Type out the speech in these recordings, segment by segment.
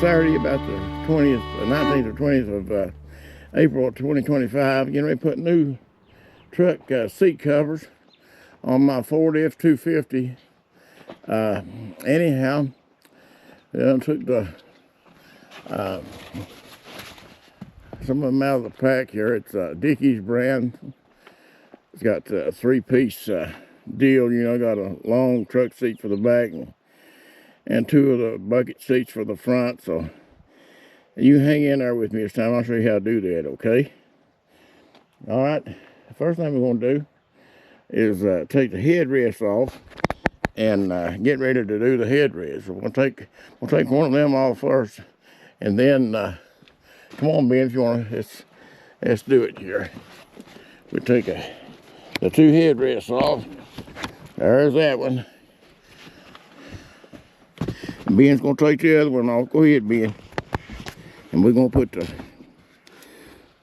Saturday about the 19th or 20th of April 2025. Getting ready to put new truck seat covers on my Ford F-250. Anyhow, I took the some of them out of the pack here. It's Dickies brand. It's got a three-piece deal. You know, got a long truck seat for the back and two of the bucket seats for the front. So you hang in there with me this time. I'll show you how to do that, okay? All right. The first thing we're going to do is take the headrest off and get ready to do the headrest. We'll take one of them off first, and then come on, Ben, if you want to. Let's do it here. We take the two headrests off. There's that one. And Ben's gonna take the other one off. Go ahead, Ben. And we're gonna put the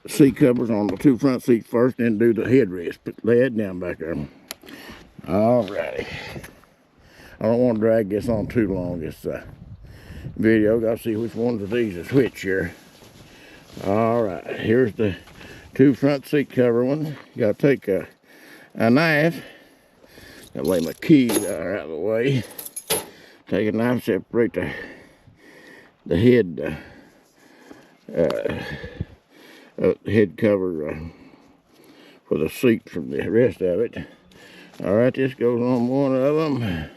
seat covers on the two front seats first, then do the headrest. Lay it down back there. Alrighty. I don't want to drag this on too long. This video. Got to see which ones of these to switch here. Alright, here's the two front seat cover ones. You got to take a knife. Gotta lay my keys out of the way. Take a knife, separate the head head cover for the seat from the rest of it. All right, this goes on one of them.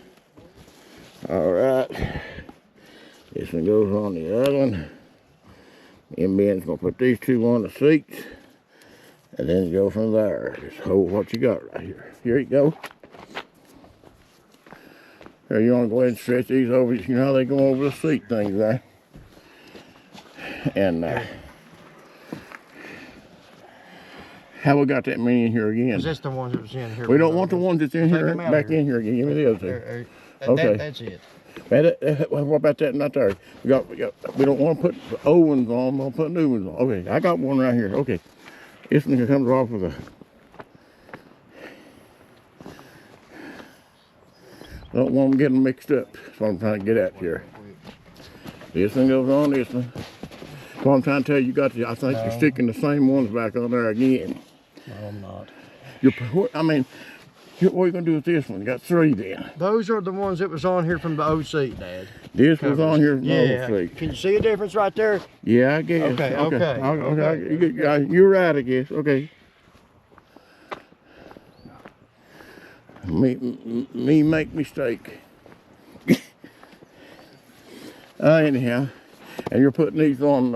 All right, this one goes on the other one. And Ben's gonna put these two on the seats, and then go from there. Just hold what you got right here. Here you go. Here, you want to go ahead and stretch these over. You know how they go over the seat things there. And how we got that many in here again? Is this the ones that was in here? We don't want the ones that's in here back in here again. Give me the other two. Okay. That's it. What about that not there? We don't want to put the old ones on. We'll put new ones on. Okay, I got one right here. Okay, this one comes off with a. I don't want them getting mixed up. That's what I'm trying to get at here. This one goes on this one. That's what I'm trying to tell you. I think you're sticking the same ones back on there again. No, I'm not. I mean, what are you going to do with this one? You got three then. Those are the ones that was on here from the old seat, Dad. This was on here from the old seat. Can you see a difference right there? Yeah, I guess. Okay. You're right, I guess. Okay. Me make mistake. Anyhow, and you're putting these on.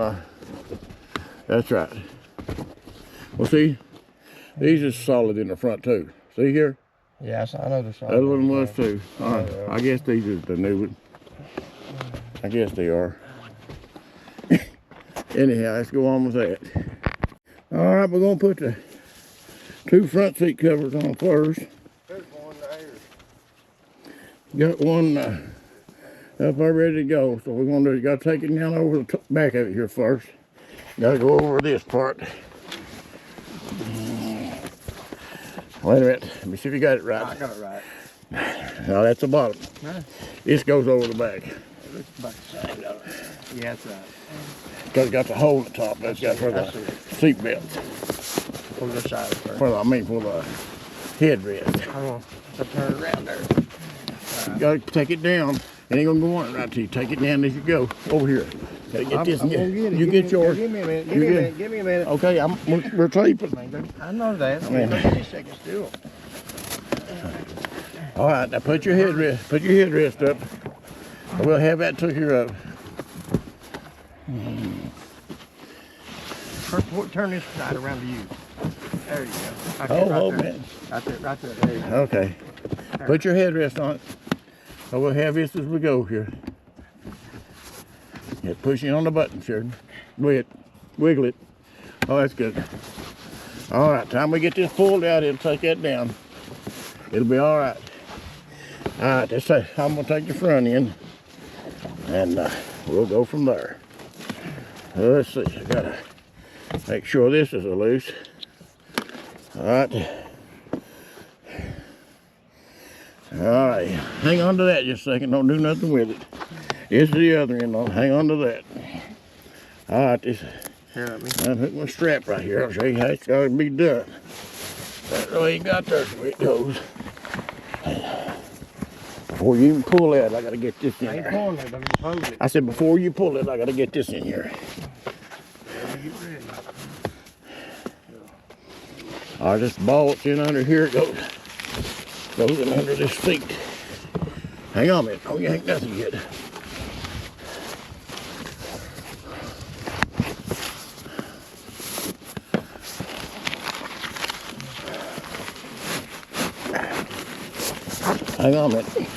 That's right. Well, see, these is solid in the front too. See here? Yes, I know the solid. That one was too. All right. I guess these is the new one. I guess they are. Anyhow, let's go on with that. All right, we're gonna put the two front seat covers on first. There's one there. Got one up there ready to go. So we're gonna do. You gotta take it down over the back of it here first. Gotta go over this part. Wait a minute. Let me see if you got it right. I got it right. No, that's the bottom. Huh? This goes over the back. About the side of it. Yeah, that's right. Because it's got the hole at the top. That's got for the seat belts. On the side of it. For the headrest. I'm going to turn it around there. You gotta take it down. It ain't gonna go on right till you take it down as you go. Over here. Gotta get this. I'm gonna get it. You get yours. Give me a minute. Give me a minute. Okay, we're taping. I know that. I mean, 30 seconds still. All right, now put your headrest up. We'll have that took care of. Turn this side around to you. There you go. Oh, man. Right there. There you go. Okay. Put your headrest on it. So we'll have this as we go here. Yeah, pushing on the button, Sheridan. Wiggle it. Oh, that's good. All right, time we get this pulled out, it'll take that down. It'll be all right. All right, I'm gonna take the front end, and we'll go from there. Let's see, I gotta make sure this is loose. All right. All right, hang on to that just a second. Don't do nothing with it. This is the other end. Hang on to that. All right, this. Here, let me. Unhook my strap right here. I'll show you how it's got to be done. That's the way you got there, the way it goes. Before you even pull that, I got to get this in I ain't there. pulling it, but I'm holding it. I said before you pull it, I got to get this in here. Let me get ready. All right, this ball's in under here. It goes. Goes in under this seat. Hang on a minute. Oh, you ain't nothing yet. Hang on a minute.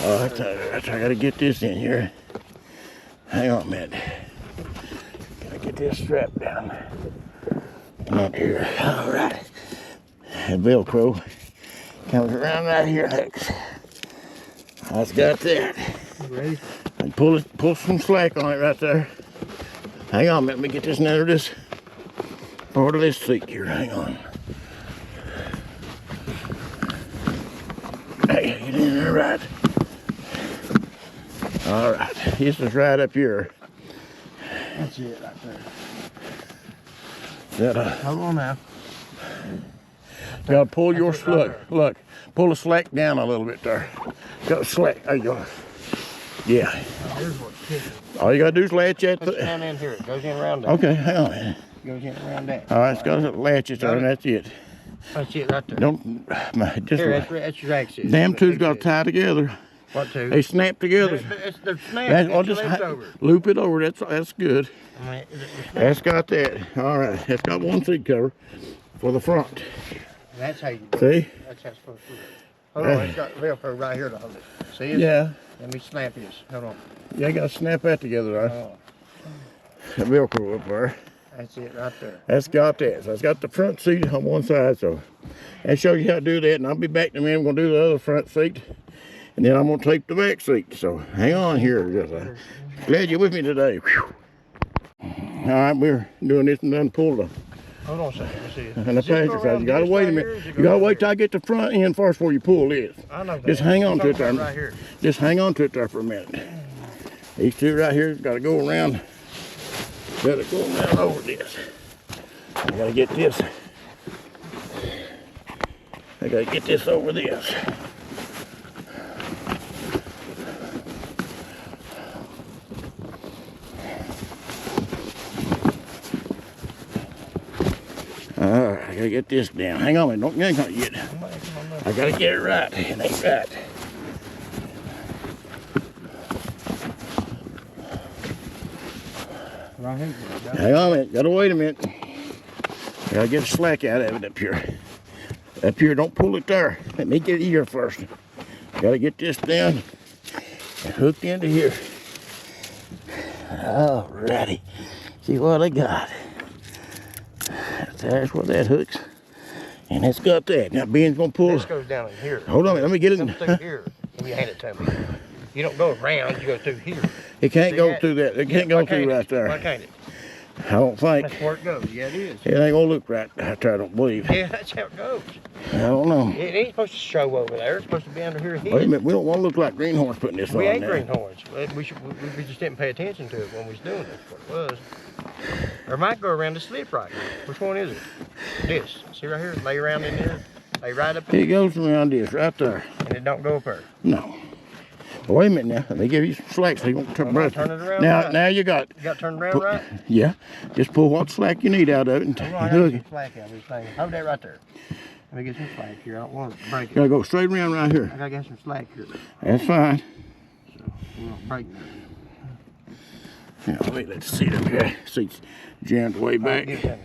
Oh, I gotta get this in here. Hang on a minute. Gotta get this strap down. Not here. All right. The Velcro comes around right here next. I've got that. You ready? And pull some slack on it right there. Hang on a minute. Let me get this under this part of this seat here. Hang on. Hey, get in there right. All right. This is right up here. That's it right there. That, Hold on now. you gotta pull your slack. Look, pull the slack down a little bit there. Got the slack. There you go. Yeah. Here's what's kicking. All you gotta do is latch that. Put it down in here. It goes in around that. Okay, hang on. Man. Goes in around that. All right, it's got to latch it there, and that's it. That's it right there. Don't just Here, that's your axis. damn two's got to tie together. What two? They snap together. They're snapped. That's, I'll That's just leftover. loop it over. That's good. I mean, it's That's got that. All right, that's got one seat cover for the front. That's how you do it. See? That's how it's supposed to do it. Hold on, it's got Velcro right here to hold it. See it? Yeah. Let me snap this. Hold on. Yeah, you got to snap that together. Right? Oh, The Velcro up there. that's it right there. That's got that. So it's got the front seat on one side. So that shows you how to do that. And I'll be back in a minute. I'm going to do the other front seat. And then I'm going to tape the back seat. So hang on here. Just, glad you're with me today. Whew. All right, we're doing this and done pull the Hold on a second. Let's see it. and the Does it go passenger side. around You gotta this wait a right minute. here, or does it You go gotta around wait till here? I get the front end first before you pull this. I know that. Just hang on to it there. Right here. Just hang on to it there for a minute. These two right here gotta go around. Gotta go around over this. I gotta get this. I gotta get this over this. Alright, I gotta get this down. Hang on, man. Don't yank on it yet. I gotta get it right. It ain't right. Right here. Hang on a minute. Gotta wait a minute. I gotta get the slack out of it up here. Up here, don't pull it there. Let me get it here first. Gotta get this down and hooked into here. Alrighty. See what I got. There's where that hooks. And it's got that. Now Ben's gonna pull. This goes down in here. Hold on, let me get it. Come through here. Let me hand it to me. You don't go around, you go through here. It can't See go that? through that. It can't go through right Why there. can't it? I don't think. That's where it goes. Yeah, it is. It ain't gonna look right. I don't believe. Yeah, that's how it goes. I don't know. It ain't supposed to show over there. It's supposed to be under here. Wait a minute. We don't want to look like greenhorns putting this We on ain't now. greenhorns. We just didn't pay attention to it when we was doing this. What it was. Or it might go around the slip right here. Which one is it? This. See right here? Lay around in there. Lay right up in It goes around this right there. and it don't go up there. No. Wait a minute now. Let me give you some slack so you won't turn Hold on, turn it around Now, right. now you got. You got turned around right? Yeah. Just pull what slack you need out of it and Hold on, I hook got it. some slack out of this thing. Hold that right there. Let me get some slack here. I don't want to break You it. gotta go straight around right here. I gotta get some slack here. That's fine. So we don't break nothing. Now, wait, let's see up here. Seat's jammed way back. Give it to me.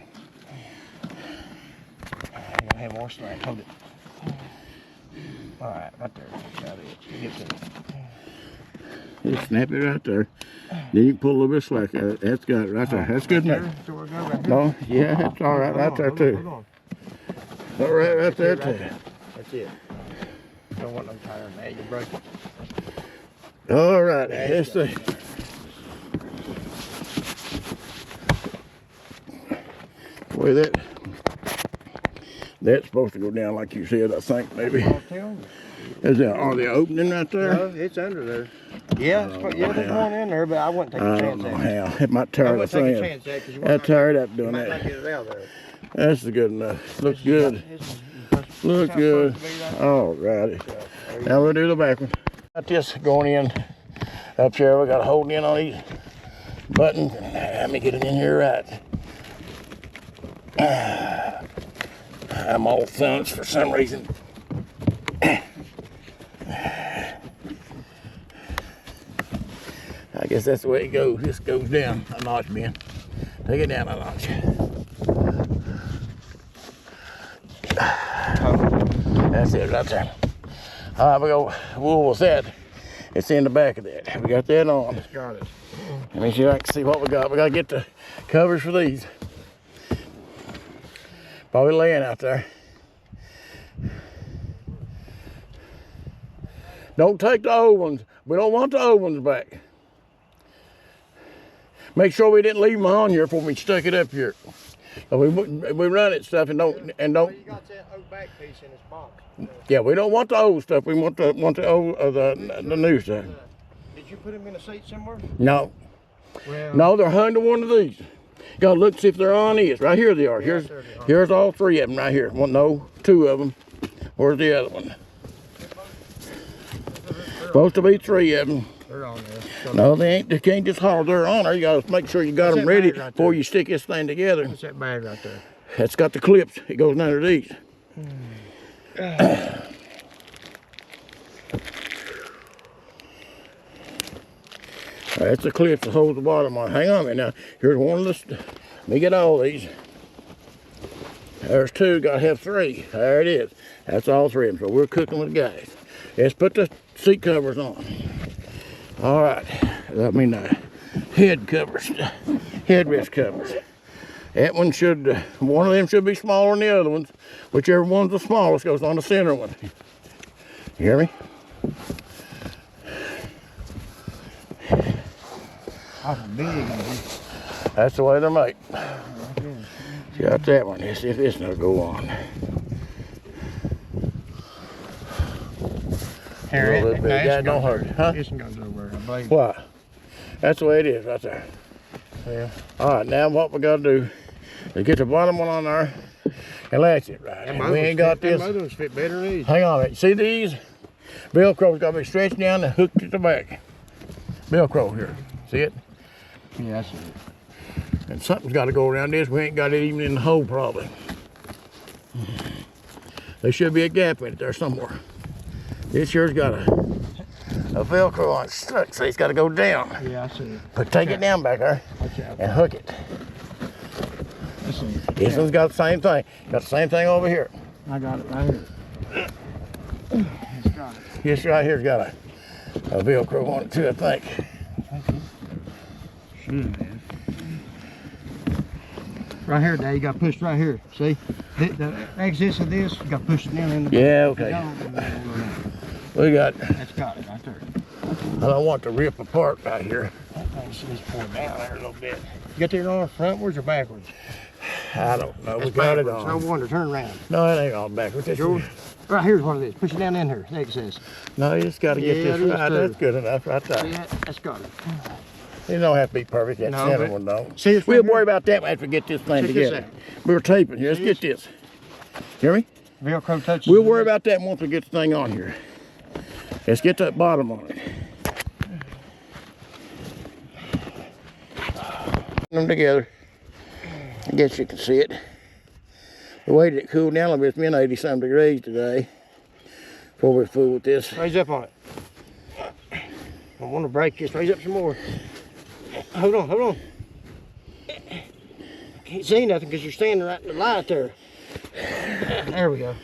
I'm gonna have more slack. Hold it. All right, right there. Got it. Give it to me. Just snap it right there. Then you can pull a little bit of slack out of it. That's got it right there. That's good enough. So we're going right here. No, yeah, that's all right right there Hold too. on. All right right there Right too. That's it. Don't want no tire in there. You broke it. All right, let's see. Boy, that's supposed to go down like you said, I think, maybe. I'll tell you. Is there, are they opening right there? No, it's under there. Yeah, yeah, they're going in there, but I wouldn't take a I chance don't know at it. how. It might I tear the wouldn't take a thing. chance at it because you That tear it up you doing might not that. get it out there. That's good enough. Looks good. Looks good. All righty. Now we'll do the back one. Got this going in up here. We got to hold in on these buttons. Let me get it in here right. I'm all thumbs for some reason. I guess that's the way it goes. This goes down a notch, Ben. Take it down a notch. That's it right there. All right, we go. What was that? It's in the back of that. We got that on. Got it. Let me see if I can see what we got. We got to get the covers for these. Probably laying out there. Don't take the old ones. We don't want the old ones back. Make sure we didn't leave them on here before we stuck it up here. We run it stuff and don't. You got that old back piece in this box. Yeah, we don't want the old stuff. We want the old the new stuff. Did you put them in a seat somewhere? No, Well, no, they're under one of these. You gotta look to see if they're on these. Right here they are. there they are. Here's all three of them right here. Well, no, two of them. Where's the other one? Supposed to be three of them. They're on there. No, they ain't. They can't just haul. They're on there. You gotta make sure you got What's them that ready bag right before there? you stick this thing together. What's that bag right there? It's got the clips. It goes under these. That's the clip that holds the bottom on. Hang on a minute now. Here's one of the. Let me get all these. There's two. Got to have three. There it is. That's all three of them. So we're cooking with guys. Let's put the seat covers on. All right. I mean, head covers, headrest covers. That one should. One of them should be smaller than the other ones. Whichever one's the smallest goes on the center one. You hear me? That's big. That's the way they're made. Got that one. Let's see if this will go on. Here, A little bit. That don't hurt, huh? This one goes over, I believe. Why? That's the way it is right there. Yeah. All right, now what we got to do is get the bottom one on there and latch it right. And we ain't got this. Them other ones fit better than these. Hang on a minute. See these? Velcro's got to be stretched down and hooked at the back. Velcro here. See it? Yeah, that's it. And something's got to go around this. We ain't got it even in the hole probably. There should be a gap in it there somewhere. This here's got a Velcro on it stuck, so it's got to go down. Yeah, I see it. But take it down back there Watch out. and hook it. I see it. This one's got the same thing. Got the same thing over here. I got it right here. It's got it. This right here's got a Velcro on it too, I think. Should have. Right here, Dad, you got pushed right here. See? The axis of this, you got pushed down in the Yeah, okay. We got, That's got it right there. I don't want to rip apart right here. That thing should pull down there a little bit. You got that on frontwards or backwards? I don't know. We That's got it backwards. No on. wonder. Turn around. No, it ain't on backwards. That's Yours? Right here's what it is. Push it down in here. The axis. No, you just got to get Yeah, this it is right. too. That's good enough right See there. that? That's got it. It don't have to be perfect. That No, center but- one don't. See this We'll right here? worry about that after we get this thing Check this together. out. We were taping here. Let's See get this. Hear me? Velcro touches. We'll worry about that once we get the thing on here. Let's get that bottom on it. Put them together. I guess you can see it. We waited it cool down a little bit. It's been 80-some degrees today before we fool with this. Raise up on it. I want to break this. Raise up some more. Hold on, hold on. Can't see nothing because you're standing right in the light there. There we go.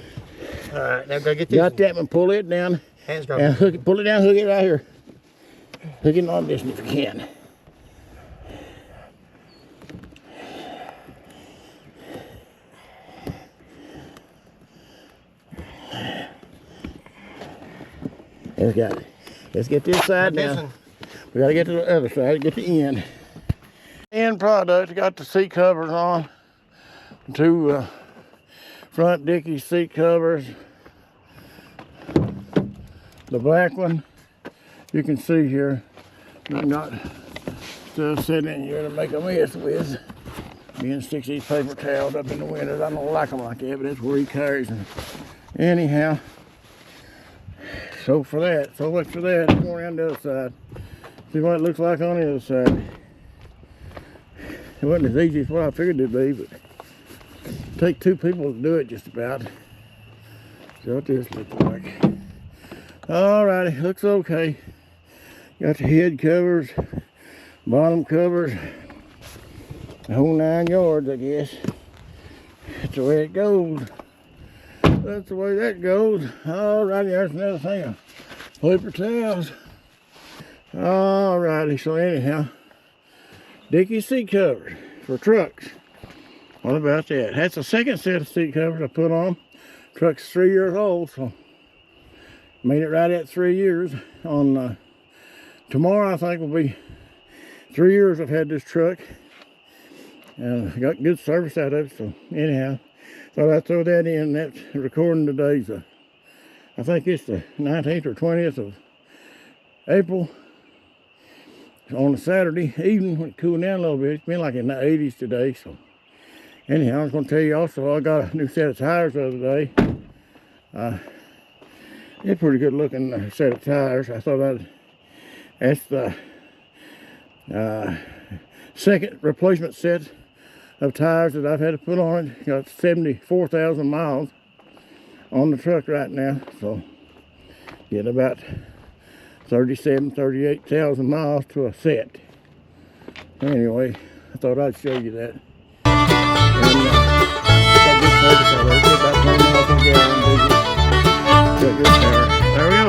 All right, now go get this. Got that one. Pull it down Hands and go. hook it. Pull it down. Hook it right here. Hook it on this if you can. Let's got it. Let's get this side This now. one. We gotta get to the other side, get the end. End product, got the seat covers on. Two front Dickies seat covers. The black one, you can see here, I'm not still sitting in here to make a mess with. Being sticks these paper towels up in the windows. I don't like them like that, but that's where he carries them. Anyhow, so for that, so much for that. Go around the other side. See what it looks like on the other side. It wasn't as easy as what I figured it'd be, but it take two people to do it just about. See what this looks like. Alrighty, looks okay. Got the head covers, bottom covers, the whole 9 yards, I guess. That's the way it goes. That's the way that goes. Alrighty, there's another thing. Paper towels. Alrighty, so anyhow, Dickie seat covers for trucks. What about that? That's the second set of seat covers I put on. Truck's 3 years old, so made it right at 3 years. On tomorrow, I think will be 3 years I've had this truck. And got good service out of it, so anyhow, thought I'd throw that in. That's recording today's, I think it's the 19th or 20th of April. On a Saturday evening when it cooled down a little bit. It's been like in the 80s today, so anyhow, I was going to tell you also, I got a new set of tires the other day. It's a pretty good looking set of tires. I thought that's the second replacement set of tires that I've had to put on it. Got 74,000 miles on the truck right now, so get about 38,000 miles to a set. Anyway, I thought I'd show you that. And got good service out of it. About 20 miles a gallon. Got good power. There we go.